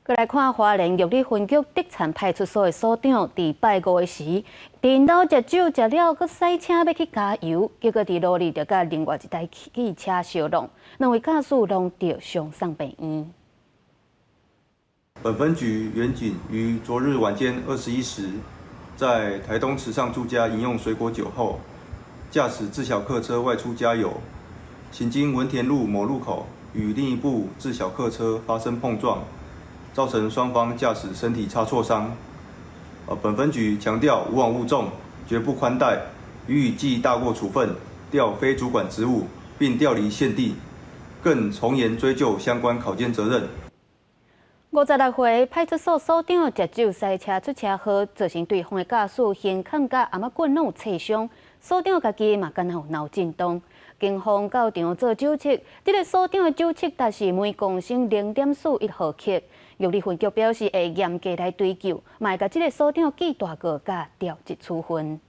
再来看花莲玉里分局德产派出所的所长，伫拜五的时，因兜食酒食了，佮驶车要去加油，结果伫路里就甲另外一台汽车相撞，2位驾驶拢着伤送病院。本分局员警于昨日晚间21时，在台东池上住家饮用水果酒后，驾驶自小客车外出加油，行经文田路某路口，与另一部自小客车发生碰撞，造成双方驾驶身体擦挫伤。本分局强调无往勿重，绝不宽待，予以记大过处分，调非主管职务，并调离现地，更从严追究相关考监责任。56岁派出所所长食酒驶车出车祸，造成对方的驾驶胸腔甲颔仔骨拢有刺伤。所长家己嘛敢若有脑震荡。警方到场做酒测，这个所长的酒测值是每公升0.41毫克。玉里分局表示会严格来追究，嘛会甲这个所长记大过，甲调职处分。